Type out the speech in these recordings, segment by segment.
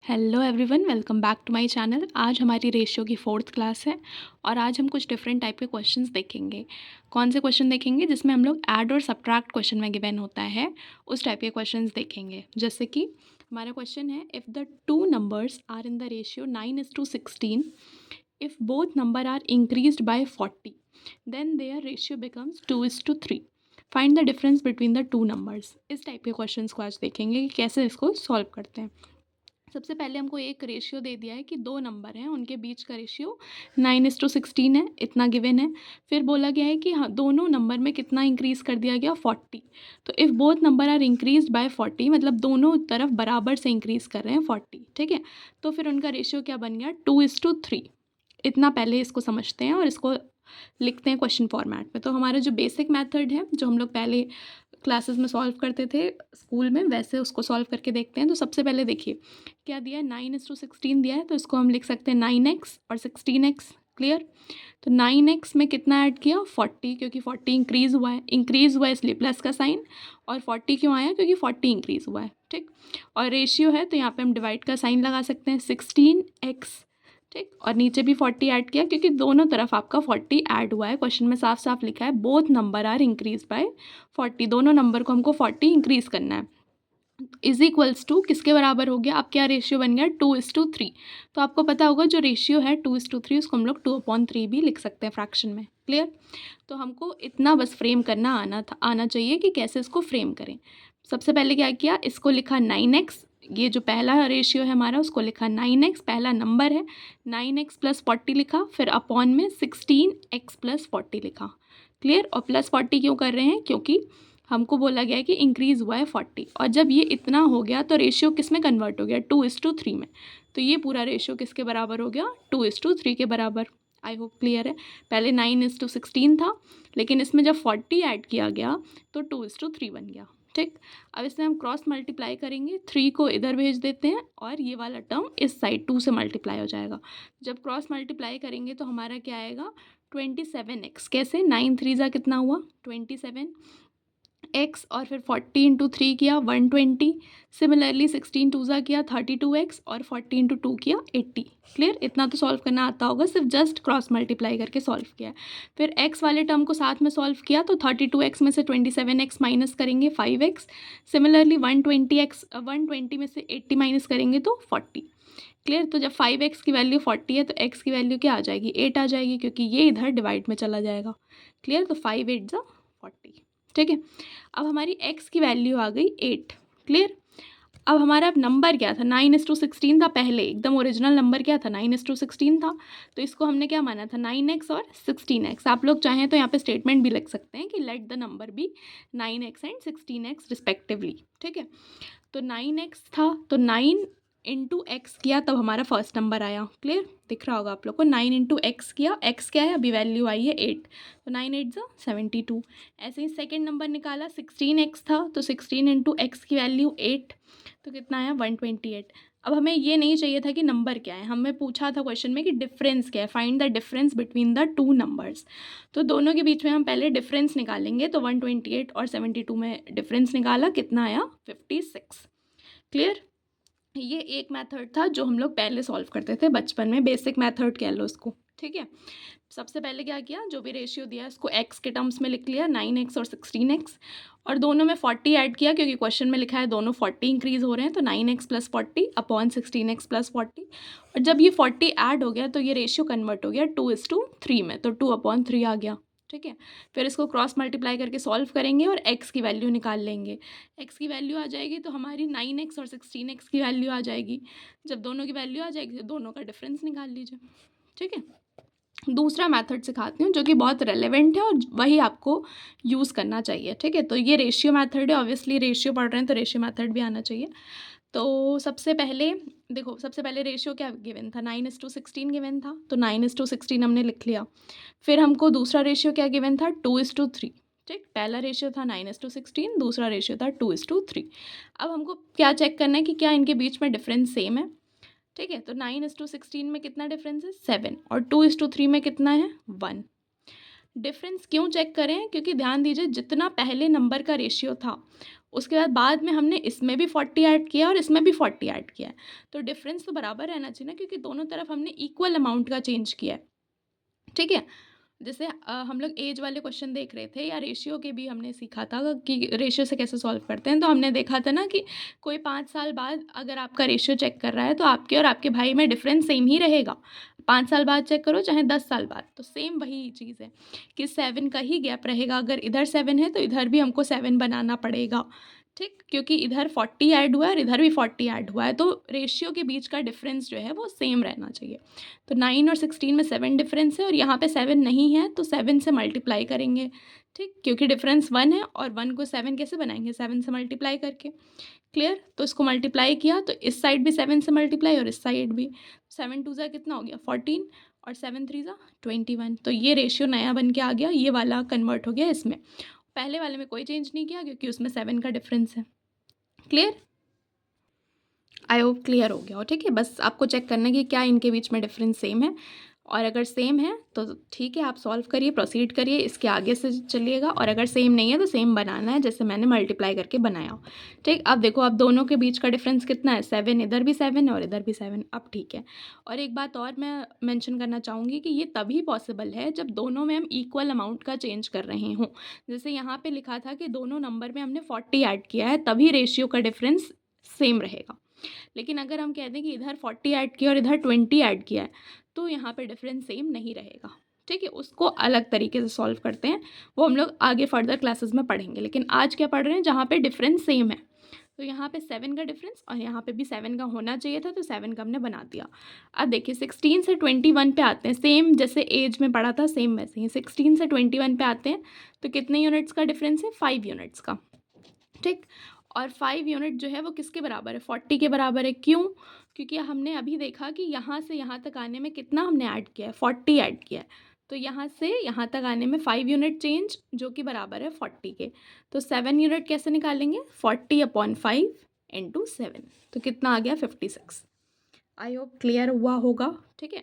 Hello everyone, welcome back to my channel. आज हमारी ratio की 4th क्लास है और आज हम कुछ डिफरेंट टाइप के क्वेश्चंस देखेंगे। कौन से क्वेश्चन देखेंगे? जिसमें हम लोग ऐड और सब्ट्रैक्ट क्वेश्चन में गिवन होता है उस टाइप के क्वेश्चंस देखेंगे। जैसे कि हमारा क्वेश्चन है, if the two numbers are in the ratio 9:16, if both number are increased by 40 then their ratio becomes 2:3। Find the difference between the two numbers. इस टाइप के क्वेश्चंस को आज देखेंगे कि कैसे इसको सॉल्व करते हैं। सबसे पहले हमको एक रेशियो दे दिया है कि दो नंबर हैं, उनके बीच का रेशियो 9:16 है, इतना गिवन है। फिर बोला गया है कि हाँ, दोनों नंबर में कितना इंक्रीज़ कर दिया गया, 40। तो if both number are increased by 40, मतलब दोनों तरफ बराबर से इंक्रीज़ कर रहे हैं 40, ठीक है। तो फिर उनका रेशियो क्या बन गया, 2:3। इतना पहले इसको समझते हैं और इसको लिखते हैं क्वेश्चन फॉर्मेट में। तो हमारा जो बेसिक मेथड है, जो हम लोग पहले क्लासेस में सॉल्व करते थे स्कूल में, वैसे उसको सॉल्व करके देखते हैं। तो सबसे पहले देखिए क्या दिया है, 9:16 दिया है, तो इसको हम लिख सकते हैं 9x और 16x। क्लियर। तो 9x में कितना ऐड किया, 40, क्योंकि 40 इंक्रीज़ हुआ है इसलिए प्लस का साइन। और 40 क्यों आया, क्योंकि 40 इंक्रीज़ हुआ है, ठीक। और रेशियो है तो यहाँ पे हम डिवाइड का साइन लगा सकते हैं, 16x, ठीक। और नीचे भी 40 ऐड किया क्योंकि दोनों तरफ आपका 40 ऐड हुआ है। क्वेश्चन में साफ साफ लिखा है both number are increase by 40, दोनों नंबर को हमको 40 इंक्रीज करना है। इज इक्वल्स टू किसके बराबर हो गया, अब क्या रेशियो बन गया, 2:3। तो आपको पता होगा जो रेशियो है 2:3, उसको हम लोग 2/3 भी लिख सकते हैं फ्रैक्शन में। क्लियर। तो हमको इतना बस फ्रेम करना आना चाहिए कि कैसे इसको फ्रेम करें। सबसे पहले क्या किया, इसको लिखा 9x, ये जो पहला रेशियो है हमारा उसको लिखा 9x, पहला नंबर है, 9x प्लस 40 लिखा, फिर अपॉन में 16x प्लस 40 लिखा। क्लियर। और प्लस 40 क्यों कर रहे हैं, क्योंकि हमको बोला गया है कि इंक्रीज़ हुआ है 40। और जब ये इतना हो गया तो रेशियो किस में कन्वर्ट हो गया, 2:3 में। तो ये पूरा रेशियो किसके बराबर हो गया, 2:3 के बराबर। आई होप क्लियर है। पहले 9:16 था, लेकिन इसमें जब 40 ऐड किया गया तो 2:3 बन गया, ठीक। अब इसमें हम क्रॉस मल्टीप्लाई करेंगे, 3 को इधर भेज देते हैं और ये वाला टर्म इस साइड 2 से मल्टीप्लाई हो जाएगा। जब क्रॉस मल्टीप्लाई करेंगे तो हमारा क्या आएगा, 27x। कैसे, 9 3 कितना हुआ, 27 x, और फिर 40 इंटू 3 किया 120। सिमिलरली 16 2 किया 32x, और 40 इंटू 2 किया 80। क्लियर। इतना तो सॉल्व करना आता होगा, सिर्फ जस्ट क्रॉस मल्टीप्लाई करके सॉल्व किया है। फिर x वाले टर्म को साथ में सॉल्व किया तो 32x में से 27x माइनस करेंगे 5x। सिमिलरली 120 में से 80 माइनस करेंगे तो 40। क्लियर। तो जब 5x की वैल्यू 40 है तो x की वैल्यू क्या आ जाएगी, 8 आ जाएगी, क्योंकि ये इधर डिवाइड में चला जाएगा। क्लियर। तो 5 8 जा 40, ठीक है। अब हमारी x की वैल्यू आ गई 8। क्लियर। अब हमारा नंबर क्या था, 9:16 था, पहले एकदम ओरिजिनल नंबर क्या था, 9:16 था। तो इसको हमने क्या माना था, 9x और 16x। आप लोग चाहें तो यहाँ पे स्टेटमेंट भी लिख सकते हैं कि let the number be 9x and 16x respectively, ठीक है। तो 9x था तो 9 इंटू एक्स किया तब हमारा फर्स्ट नंबर आया। क्लियर। दिख रहा होगा आप लोग को, 9 इंटू एक्स किया, एक्स क्या है, अभी वैल्यू आई है 8, तो 9 8 जा 72। ऐसे ही सेकेंड नंबर निकाला, 16x था तो 16 इंटू एक्स की वैल्यू 8, तो कितना आया 128। अब हमें ये नहीं चाहिए था कि नंबर क्या है, हमें पूछा था क्वेश्चन में कि डिफरेंस क्या है, find the difference between the two numbers. तो दोनों के बीच में हम पहले डिफरेंस निकालेंगे। तो 128 और 72 में डिफरेंस निकाला, कितना आया 56। क्लियर। ये एक मेथड था जो हम लोग पहले सॉल्व करते थे बचपन में, बेसिक मेथड कह लो उसको, ठीक है। सबसे पहले क्या किया, जो भी रेशियो दिया है उसको x के टर्म्स में लिख लिया, 9x और 16x, और दोनों में 40 ऐड किया क्योंकि क्वेश्चन में लिखा है दोनों 40 इंक्रीज़ हो रहे हैं। तो 9x plus 40 upon 16x plus 40, और जब ये 40 ऐड हो गया तो ये रेशियो कन्वर्ट हो गया 2:3 में, तो 2/3 आ गया, ठीक है। फिर इसको क्रॉस मल्टीप्लाई करके सॉल्व करेंगे और x की वैल्यू निकाल लेंगे। x की वैल्यू आ जाएगी तो हमारी 9x और 16x की वैल्यू आ जाएगी। जब दोनों की वैल्यू आ जाएगी तो दोनों का डिफरेंस निकाल लीजिए, ठीक है। दूसरा मेथड सिखाती हूँ जो कि बहुत रेलेवेंट है और वही आपको यूज़ करना चाहिए, ठीक है। तो ये रेशियो मेथड है, ऑब्वियसली रेशियो पढ़ रहे हैं तो रेशियो मेथड भी आना चाहिए। तो सबसे पहले देखो, सबसे पहले रेशियो क्या गिवन था, 9:16 गिवन था, तो 9:16 हमने लिख लिया। फिर हमको दूसरा रेशियो क्या गिवन था, 2:3, ठीक। पहला रेशियो था 9:16, दूसरा रेशियो था 2:3। अब हमको क्या चेक करना है कि क्या इनके बीच में डिफरेंस सेम है, ठीक है। तो 9:16 में कितना डिफरेंस है, 7, और 2:3 में कितना है, 1। डिफरेंस क्यों चेक करें? क्योंकि ध्यान दीजिए जितना पहले नंबर का रेशियो था उसके बाद में हमने इसमें भी 40 ऐड किया और इसमें भी 40 ऐड किया है, तो डिफरेंस तो बराबर रहना चाहिए ना, क्योंकि दोनों तरफ हमने इक्वल अमाउंट का चेंज किया है। ठीक है। जैसे हम लोग एज वाले क्वेश्चन देख रहे थे या रेशियो के भी हमने सीखा था कि रेशियो से कैसे सॉल्व करते हैं, तो हमने देखा था ना कि कोई 5 साल बाद अगर आपका रेशियो चेक कर रहा है तो आपके और आपके भाई में डिफरेंस सेम ही रहेगा। 5 साल बाद चेक करो चाहे 10 साल बाद, तो सेम वही चीज़ है कि 7 का ही गैप रहेगा। अगर इधर 7 है तो इधर भी हमको 7 बनाना पड़ेगा। ठीक, क्योंकि इधर 40 ऐड हुआ है और इधर भी 40 ऐड हुआ है, तो रेशियो के बीच का डिफरेंस जो है वो सेम रहना चाहिए। तो 9 और 16 में 7 डिफरेंस है और यहाँ पे 7 नहीं है, तो 7 से मल्टीप्लाई करेंगे। ठीक, क्योंकि डिफरेंस 1 है और 1 को 7 कैसे बनाएंगे? 7 से मल्टीप्लाई करके। क्लियर? तो इसको मल्टीप्लाई किया तो इस साइड भी 7 से मल्टीप्लाई और इस साइड भी। 7 टू ज़ा कितना हो गया? 14 और 7 थ्री ज़ा 21। तो ये रेशियो नया बन के आ गया, ये वाला कन्वर्ट हो गया इसमें। पहले वाले में कोई चेंज नहीं किया क्योंकि उसमें 7 का डिफरेंस है। क्लियर? आई होप क्लियर हो गया हो। ठीक है, बस आपको चेक करना है कि क्या इनके बीच में डिफरेंस सेम है, और अगर सेम है तो ठीक है, आप सॉल्व करिए, प्रोसीड करिए, इसके आगे से चलिएगा। और अगर सेम नहीं है तो सेम बनाना है जैसे मैंने मल्टीप्लाई करके बनाया हो। ठीक, अब देखो, अब दोनों के बीच का डिफरेंस कितना है? 7, इधर भी 7 है और इधर भी 7। अब ठीक है, और एक बात और मैं मेंशन करना चाहूँगी कि ये तभी पॉसिबल है जब दोनों में हम इक्वल अमाउंट का चेंज कर रहे हों। जैसे यहाँ पे लिखा था कि दोनों नंबर में हमने 40 ऐड किया है, तभी रेशियो का डिफरेंस सेम रहेगा। लेकिन अगर हम कह दें कि इधर 40 ऐड किया और इधर 20 ऐड किया है, तो यहाँ पे डिफरेंस सेम नहीं रहेगा। ठीक है, उसको अलग तरीके से सॉल्व करते हैं, वो हम लोग आगे फर्दर क्लासेस में पढ़ेंगे। लेकिन आज क्या पढ़ रहे हैं? जहाँ पे डिफरेंस सेम है, तो यहाँ पे 7 का डिफरेंस और यहाँ पे भी 7 का होना चाहिए था, तो 7 का हमने बना दिया। अब देखिए 16 से 21 पे आते हैं, सेम जैसे एज में पढ़ा था सेम वैसे ही 16 से 21 पे आते हैं, तो कितने यूनिट्स का डिफरेंस है? 5 यूनिट्स का। ठीक, और 5 यूनिट जो है वो किसके बराबर है? 40 के बराबर है। क्यों? क्योंकि हमने अभी देखा कि यहाँ से यहाँ तक आने में कितना हमने ऐड किया है? 40 ऐड किया है। तो यहाँ से यहाँ तक आने में 5 यूनिट चेंज जो कि बराबर है 40 के। तो 7 यूनिट कैसे निकालेंगे? 40/5 इंटू 7, तो कितना आ गया? 56। आई होप क्लियर हुआ होगा। ठीक है,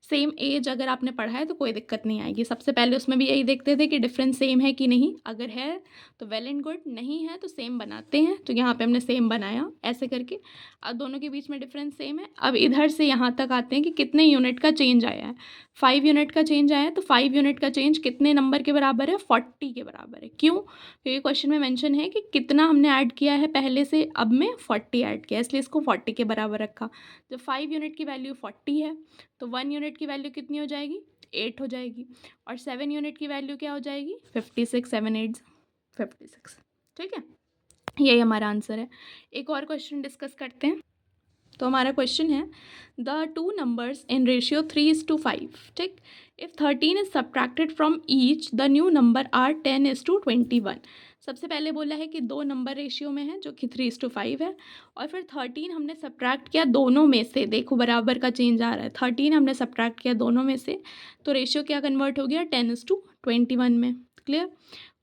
सेम एज अगर आपने पढ़ा है तो कोई दिक्कत नहीं आएगी। सबसे पहले उसमें भी यही देखते थे कि डिफरेंस सेम है कि नहीं, अगर है तो वेल एंड गुड, नहीं है तो सेम बनाते हैं। तो यहाँ पे हमने सेम बनाया ऐसे करके। अब दोनों के बीच में डिफरेंस सेम है। अब इधर से यहाँ तक आते हैं कि कितने यूनिट का चेंज आया है? 5 यूनिट का चेंज आया है, तो 5 यूनिट का चेंज कितने नंबर के बराबर है? 40 के बराबर है। क्यों? क्योंकि क्वेश्चन में मेंशन है कि कितना हमने ऐड किया है पहले से, अब में 40 ऐड किया, इसलिए इसको 40 के बराबर रखा। जब 5 यूनिट की वैल्यू 40 है तो 1 यूनिट की वैल्यू कितनी हो जाएगी? 8 हो जाएगी। और 7 यूनिट की वैल्यू क्या हो जाएगी? 56। 7 8 56। ठीक है, यही हमारा आंसर है। एक और क्वेश्चन डिस्कस करते हैं। तो हमारा क्वेश्चन है the two numbers in ratio 3:5। ठीक, if 13 is subtracted from each the new number are 10:21। सबसे पहले बोला है कि दो नंबर रेशियो में है जो कि 3:5 है, और फिर 13 हमने सब्ट्रैक्ट किया दोनों में से। देखो बराबर का चेंज आ रहा है, 13 हमने सब्ट्रैक्ट किया दोनों में से, तो रेशियो क्या कन्वर्ट हो गया? 10:21 में। क्लियर?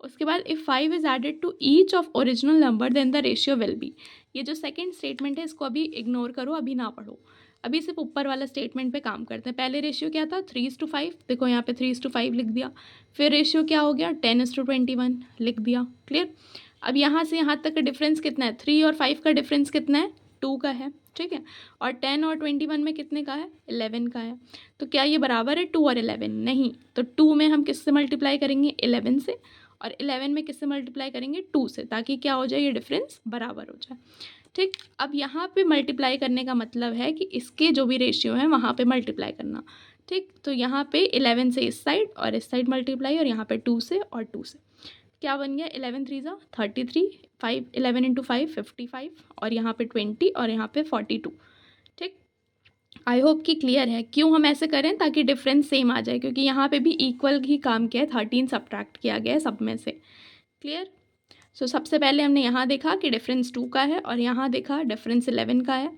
उसके बाद if 5 is added to each of original number then the ratio will be. ये जो सेकंड स्टेटमेंट है इसको अभी इग्नोर करो, अभी ना पढ़ो, अभी सिर्फ ऊपर वाला स्टेटमेंट पे काम करते हैं। पहले रेशियो क्या था? 3:5। देखो यहाँ पे 3:5 लिख दिया। फिर रेशियो क्या हो गया? 10:21 लिख दिया। क्लियर? अब यहाँ से यहाँ तक का डिफरेंस कितना है? 3 और 5 का डिफरेंस कितना है? 2 का है। ठीक है, और 10 और 21 में कितने का है? 11 का है। तो क्या ये बराबर है 2 और 11? नहीं। तो 2 में हम किससे मल्टीप्लाई करेंगे? 11 से, और 11 में किससे मल्टीप्लाई करेंगे? 2 से, ताकि क्या हो जाए? ये डिफरेंस बराबर हो जाए। ठीक, अब यहाँ पे मल्टीप्लाई करने का मतलब है कि इसके जो भी रेशियो है वहाँ पे मल्टीप्लाई करना। ठीक, तो यहाँ पे 11 से इस साइड और इस साइड मल्टीप्लाई, और यहाँ पे 2 से और 2 से। क्या बन गया? 11 3 ज़ा 33, 5 11 इंटू 5 55, और यहाँ पे 20 और यहाँ पे 42। ठीक, आई होप कि क्लियर है। क्यों हम ऐसे करें? ताकि डिफरेंस सेम आ जाए, क्योंकि यहाँ पे भी इक्वल ही काम किया है, 13 सब्ट्रैक्ट किया गया है सब में से। क्लियर? सो सबसे पहले हमने यहाँ देखा कि डिफरेंस 2 का है, और यहाँ देखा डिफरेंस 11 का है।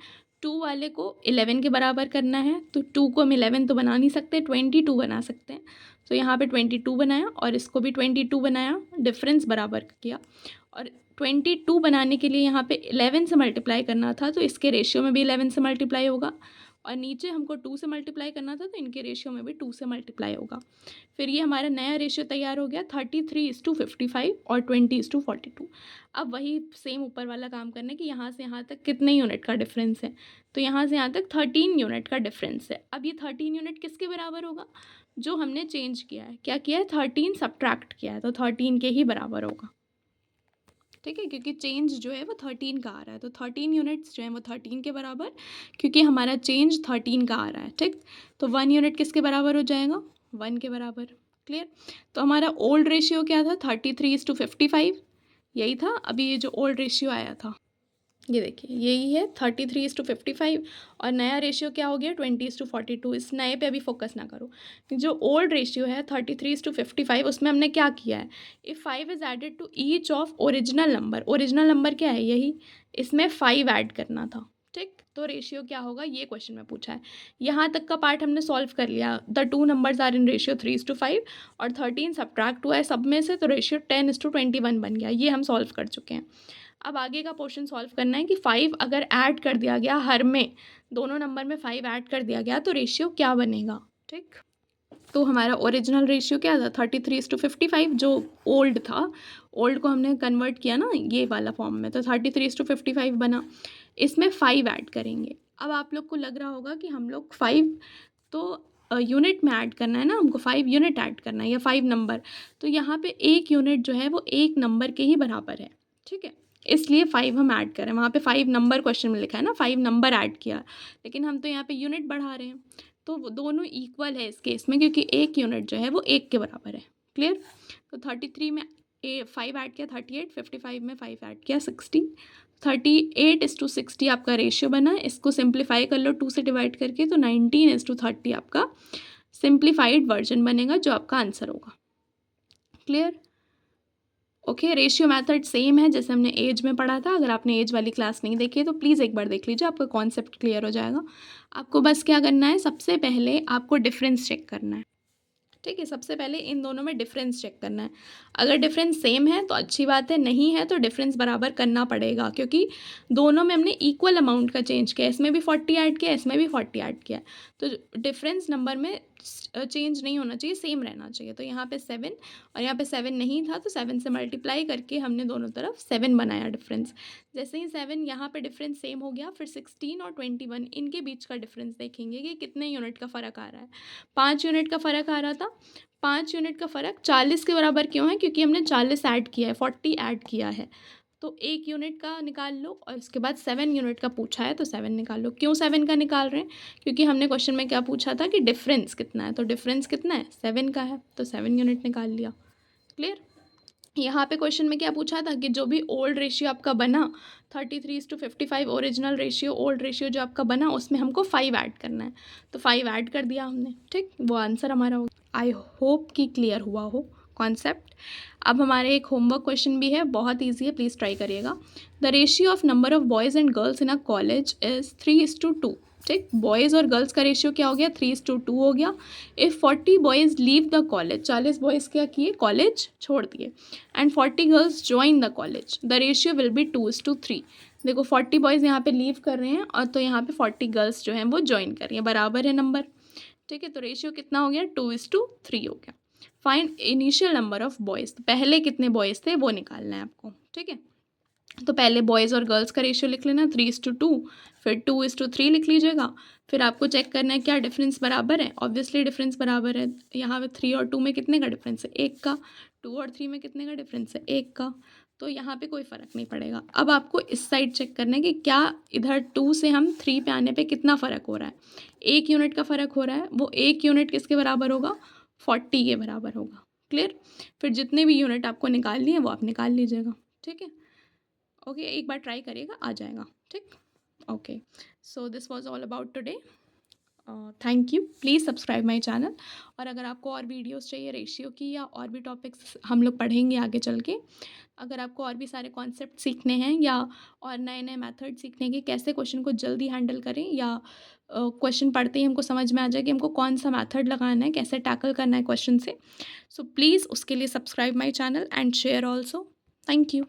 2 वाले को 11 के बराबर करना है, तो 2 को हम 11 तो बना नहीं सकते, 22 बना सकते हैं। तो यहाँ पे 22 बनाया और इसको भी 22 बनाया, डिफरेंस बराबर किया। और 22 बनाने के लिए यहाँ पे 11 से मल्टीप्लाई करना था, तो इसके रेशियो में भी 11 से मल्टीप्लाई होगा, और नीचे हमको 2 से मल्टीप्लाई करना था, तो इनके रेशियो में भी 2 से मल्टीप्लाई होगा। फिर ये हमारा नया रेशियो तैयार हो गया 33:55 और 20:42। अब वही सेम ऊपर वाला काम करना है कि यहाँ से यहाँ तक कितने यूनिट का डिफरेंस है, तो यहाँ से यहाँ तक 13 यूनिट का डिफरेंस है। अब ये 13 यूनिट किसके बराबर होगा, जो हमने चेंज किया है, क्या किया है, 13 सब्ट्रैक्ट किया है, तो 13 के ही बराबर होगा। ठीक है, क्योंकि चेंज जो है वो 13 का आ रहा है, तो 13 यूनिट्स जो है वो 13 के बराबर, क्योंकि हमारा चेंज 13 का आ रहा है। ठीक, तो 1 यूनिट किसके बराबर हो जाएगा, 1 के बराबर। क्लियर। तो हमारा ओल्ड रेशियो क्या था, 33:55, यही था अभी ये जो ओल्ड रेशियो आया था, ये देखिए यही है 33:55, और नया रेशियो क्या हो गया 20:42। इस नए पे अभी फोकस ना करो, जो ओल्ड रेशियो है 33:55, उसमें हमने क्या किया है, if 5 is added to each of original number क्या है, यही, इसमें 5 ऐड करना था। ठीक, तो रेशियो क्या होगा, ये क्वेश्चन में पूछा है। यहाँ तक का पार्ट हमने सॉल्व कर लिया, the 2 numbers are in ratio 3:5 और 13 सब्ट्रैक्ट हुआ है सब में से, तो रेशियो 10:21 बन गया, ये हम सॉल्व कर चुके हैं। अब आगे का पोर्शन सॉल्व करना है कि 5 अगर ऐड कर दिया गया, हर में दोनों नंबर में 5 ऐड कर दिया गया, तो रेशियो क्या बनेगा। ठीक, तो हमारा ओरिजिनल रेशियो क्या था 33:55, जो ओल्ड था, ओल्ड को हमने कन्वर्ट किया ना ये वाला फॉर्म में, तो 33:55 बना। इसमें 5 ऐड करेंगे। अब आप लोग को लग रहा होगा कि हम लोग 5 तो यूनिट में ऐड करना है ना, हमको 5 यूनिट ऐड करना है या 5 नंबर, तो यहाँ पे एक यूनिट जो है वो एक नंबर के ही बराबर है। ठीक है, इसलिए 5 हम ऐड करें, वहाँ पे 5 नंबर क्वेश्चन में लिखा है ना, 5 नंबर ऐड किया, लेकिन हम तो यहाँ पे यूनिट बढ़ा रहे हैं, तो वो दोनों इक्वल है इस केस में, क्योंकि एक यूनिट जो है वो एक के बराबर है। क्लियर। तो 33 में 5 ऐड किया 38, 55 में 5 ऐड किया 60, 38:60 आपका रेशियो बना। इसको सिंप्लीफाई कर लो 2 से डिवाइड करके, तो 19:30 आपका सिंप्लीफाइड वर्जन बनेगा, जो आपका आंसर होगा। Clear. Okay, ratio method same है जैसे हमने एज में पढ़ा था। अगर आपने एज वाली क्लास नहीं देखी है तो प्लीज़ एक बार देख लीजिए, आपका कॉन्सेप्ट क्लियर हो जाएगा। आपको बस क्या करना है, सबसे पहले आपको डिफरेंस चेक करना है। ठीक है, सबसे पहले इन दोनों में डिफरेंस चेक करना है। अगर डिफरेंस सेम है तो अच्छी बात है, नहीं है तो डिफरेंस बराबर करना पड़ेगा, क्योंकि दोनों में हमने इक्वल अमाउंट का चेंज किया, इसमें भी 40 ऐड किया, इसमें भी 40 ऐड किया, तो डिफरेंस नंबर में चेंज नहीं होना चाहिए, सेम रहना चाहिए। तो यहाँ पे 7 और यहाँ पे 7 नहीं था, तो 7 से मल्टीप्लाई करके हमने दोनों तरफ 7 बनाया डिफरेंस। जैसे ही 7 यहाँ पे डिफरेंस सेम हो गया, फिर 16 और 21 इनके बीच का डिफरेंस देखेंगे कि कितने यूनिट का फ़र्क आ रहा है। 5 यूनिट का फ़र्क आ रहा था। 5 यूनिट का फ़र्क 40 के बराबर क्यों है, क्योंकि हमने 40 ऐड किया है, 40 ऐड किया है, तो 1 यूनिट का निकाल लो, और उसके बाद 7 यूनिट का पूछा है तो 7 निकाल लो। क्यों 7 का निकाल रहे हैं, क्योंकि हमने क्वेश्चन में क्या पूछा था कि डिफरेंस कितना है, तो डिफरेंस कितना है 7 का है, तो 7 यूनिट निकाल लिया। क्लियर। यहाँ पे क्वेश्चन में क्या पूछा था कि जो भी ओल्ड रेशियो आपका बना 33:55, ओरिजिनल रेशियो ओल्ड रेशियो जो आपका बना, उसमें हमको 5 ऐड करना है, तो 5 ऐड कर दिया हमने। ठीक, वो आंसर हमारा हो गया। आई होप कि क्लियर हुआ हो कॉन्सेप्ट। अब हमारे एक होमवर्क क्वेश्चन भी है, बहुत ईजी है, प्लीज़ ट्राई करिएगा। The ratio of number of boys and girls in a college is 3:2। ठीक, बॉयज़ और गर्ल्स का रेशियो क्या हो गया 3:2 हो गया। If 40 boys leave the college, 40 boys क्या किए, कॉलेज छोड़ दिए, and 40 girls join the college, the ratio will B 2:3। देखो 40 बॉयज़ यहाँ पे लीव कर रहे हैं, और तो यहाँ पे 40 गर्ल्स जो हैं वो ज्वाइन कर रही हैं, बराबर है नंबर। ठीक है, तो रेशियो कितना हो गया 2:3 हो गया। Find initial number of boys, तो पहले कितने बॉयज़ थे वो निकालना है आपको। ठीक है, तो पहले बॉयज़ और गर्ल्स का रेशियो लिख लेना 3:2, फिर 2:3 लिख लीजिएगा। फिर आपको चेक करना है क्या डिफरेंस बराबर है, ऑब्वियसली डिफरेंस बराबर है। यहाँ पे 3 और 2 में कितने का डिफरेंस है, 1 का। 2 और 3 में कितने का डिफरेंस है, 1 का, तो यहाँ पे कोई फ़र्क नहीं पड़ेगा। अब आपको इस साइड चेक करना है कि क्या इधर 2 से हम 3 पे आने पे कितना फ़र्क हो रहा है। 1 यूनिट का फ़र्क हो रहा है, वो 1 यूनिट किसके बराबर होगा, 40 के बराबर होगा। क्लियर। फिर जितने भी यूनिट आपको निकालनी है वो आप निकाल लीजिएगा। ठीक है, ओके, एक बार ट्राई करिएगा, आ जाएगा। ठीक, okay, so this was all about today. Thank you, please subscribe my channel. और अगर आपको और वीडियोस चाहिए रेशियो की, या और भी टॉपिक्स हम लोग पढ़ेंगे आगे चल के, अगर आपको और भी सारे कॉन्सेप्ट सीखने हैं, या और नए नए मेथड सीखने के, कैसे क्वेश्चन को जल्दी हैंडल करें, या क्वेश्चन पढ़ते ही हमको समझ में आ जाए कि हमको कौन सा मेथड लगाना है, कैसे टैकल करना है क्वेश्चन से, सो प्लीज़ उसके लिए subscribe my channel and share also. Thank you.